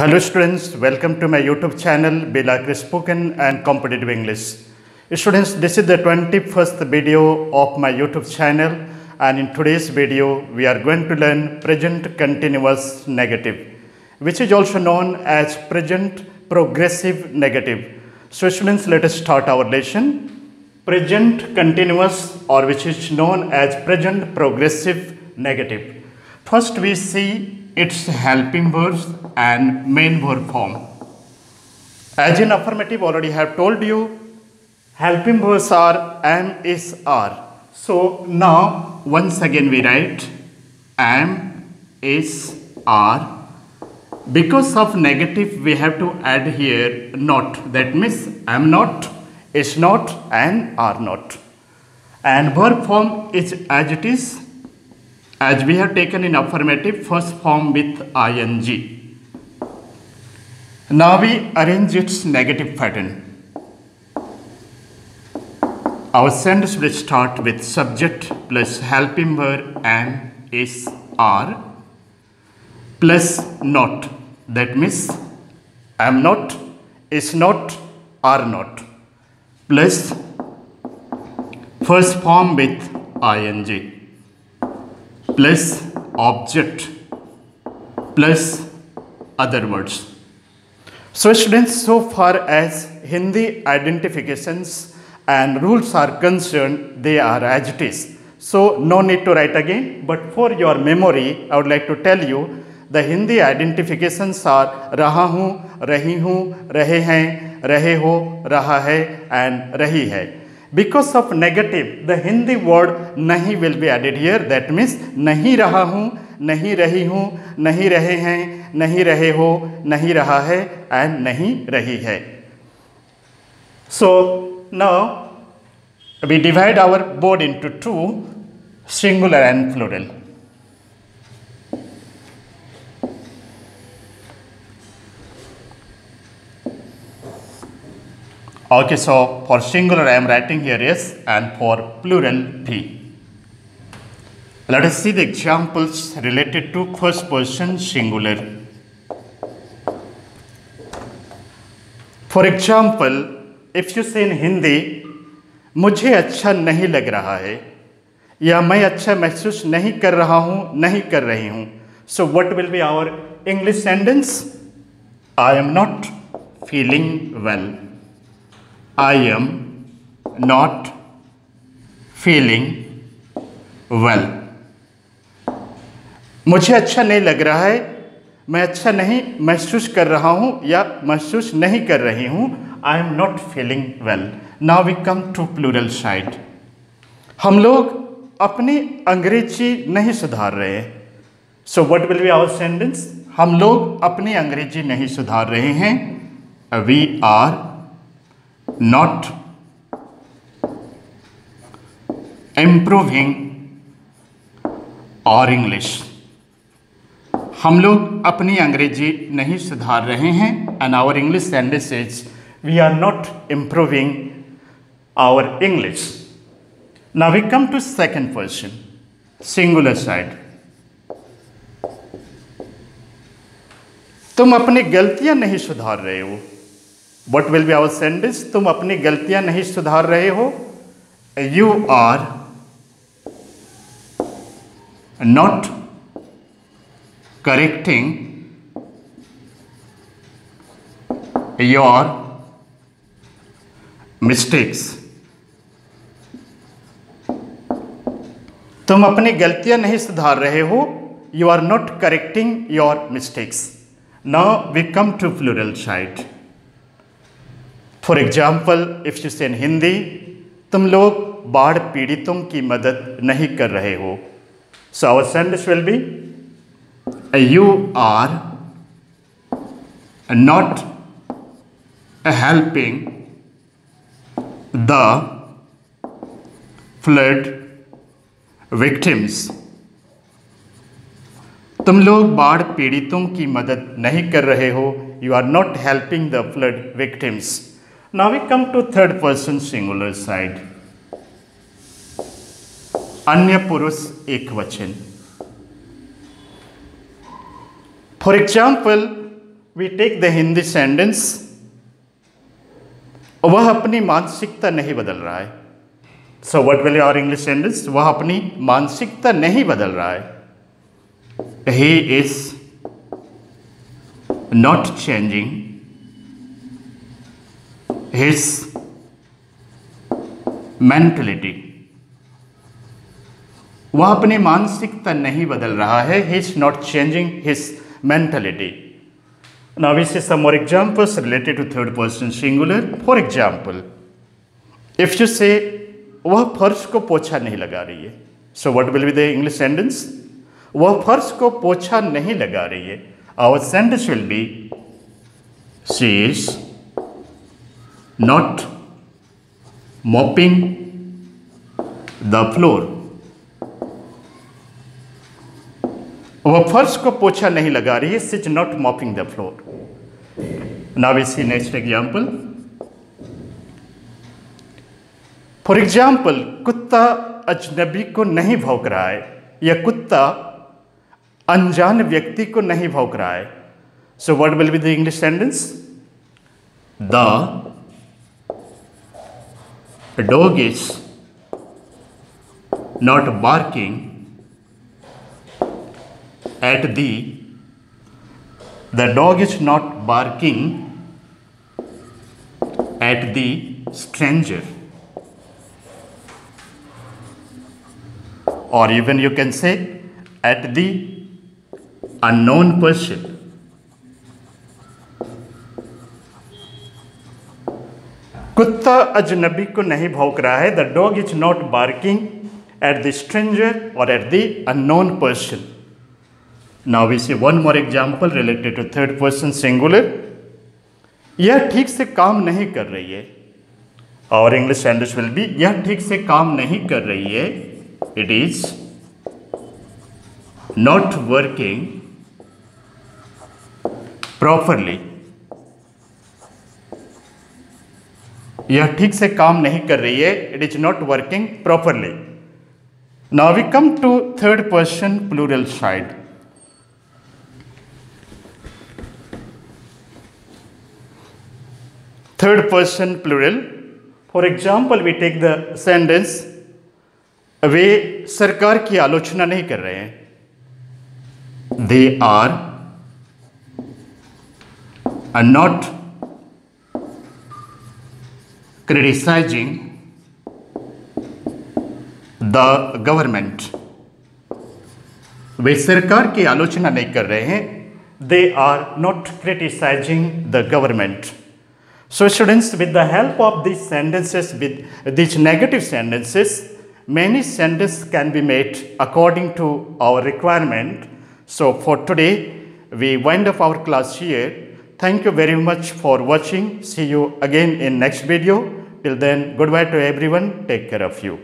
Hello students, welcome to my YouTube channel Belakri Spoken and Competitive English. Students, this is the 21st video of my YouTube channel, and in today's video we are going to learn present continuous negative, which is also known as present progressive negative. So students, let us start our lesson. Present continuous, or which is known as present progressive negative. First we see its helping verbs and main verb form. As in affirmative, already have told you, helping verbs are am, is, are. So now once again we write am, is, are. Because of negative we have to add here not. That means am not, is not, and are not. And verb form is as it is, as we have taken in affirmative, first form with ing. Now we arrange its negative pattern. Our sentence will start with subject plus helping verb am, is, are plus not. That means am not, is not, are not plus first form with ing plus object plus other words. So students, so far as Hindi identifications and rules are concerned, they are as it is. So no need to write again, but for your memory, I would like to tell you the Hindi identifications are raha hu, rahi hu, rahe hain, rahe ho, raha hai, and rahi hai. Because of negative, the Hindi word nahi will be added here. That means nahi raha hu, nahi rahi hu, nahi rahe hain, nahi rahe ho, nahi raha hai, and nahi rahi hai. So now we divide our board into two, singular and plural. Okay, so for singular I am writing here S, and for plural P. Let us see the examples related to first person singular. For example, if you say in Hindi, मुझे अच्छा नहीं लग रहा है, या मैं अच्छा महसूस नहीं कर रहा हूँ, नहीं कर रही हूँ. So what will be our English sentence? I am not feeling well. I am not feeling well. मुझे अच्छा नहीं लग रहा है, मैं अच्छा नहीं महसूस कर रहा हूँ या महसूस नहीं कर रही हूँ. I am not feeling well. Now we come to plural side. हम लोग अपनी अंग्रेजी नहीं सुधार रहे हैं. So what will be our sentence? हम लोग अपनी अंग्रेजी नहीं सुधार रहे हैं. We are not improving our English. हम लोग अपनी अंग्रेजी नहीं सुधार रहे हैं. And our English sentence is we are not improving our English. Now we come to second person, singular side. तुम अपनी गलतियां नहीं सुधार रहे हो. What will be our sentence? तुम अपनी गलतियां नहीं सुधार रहे हो. You are not correcting your mistakes. तुम अपनी गलतियां नहीं सुधार रहे हो. You are not correcting your mistakes. Now we come to plural side. For example, if you say in Hindi, तुम लोग बाढ़ पीड़ितों की मदद नहीं कर रहे हो. So our sentence will be you are not helping the flood victims. तुम लोग बाढ़ पीड़ितों की मदद नहीं कर रहे हो. You are not helping the flood victims. Now we come to third person singular side. अन्य पुरुष एकवचन. For example, we take the Hindi sentence, वह अपनी मानसिकता नहीं बदल रहा है. So what will be our English sentence? वह अपनी मानसिकता नहीं बदल रहा है. He is not changing his mentality. वह अपनी मानसिकता नहीं बदल रहा है. He is not changing his mentality. Now we see some more examples related to third person singular. For example, if you say वह फर्श को पोछा नहीं लगा रही है. So what will be the English sentence? वह फर्श को पोछा नहीं लगा रही है. Our sentence will be, she is not mopping the floor. वह फर्श को पोछा नहीं लगा रही है. She is not mopping the floor. Now we see next example. For example, कुत्ता अजनबी को नहीं भौंक रहा है, या कुत्ता अनजान व्यक्ति को नहीं भौंक रहा है. So what will be the English sentence? The dog is not barking at the dog is not barking at the stranger. Or even you can say at the unknown person. कुत्ता अजनबी को नहीं भौंक रहा है. The dog is not barking at the stranger or at the unknown person. Now we see one more example related to third person singular. यह ठीक से काम नहीं कर रही है. Our English sentence will be, यह ठीक से काम नहीं कर रही है. It is not working properly. यह ठीक से काम नहीं कर रही है. It is not working properly. Now we come to third person plural side. Third person plural. For example, we take the sentence, वे सरकार की आलोचना नहीं कर रहे हैं. They are not criticizing the government. वे सरकार की आलोचना नहीं कर रहे हैं. They are not criticizing the government. So students, with the help of these sentences, with these negative sentences, many sentences can be made according to our requirement. So for today, we wind up our class here. Thank you very much for watching. See you again in next video. Till then, goodbye to everyone. Take care of you.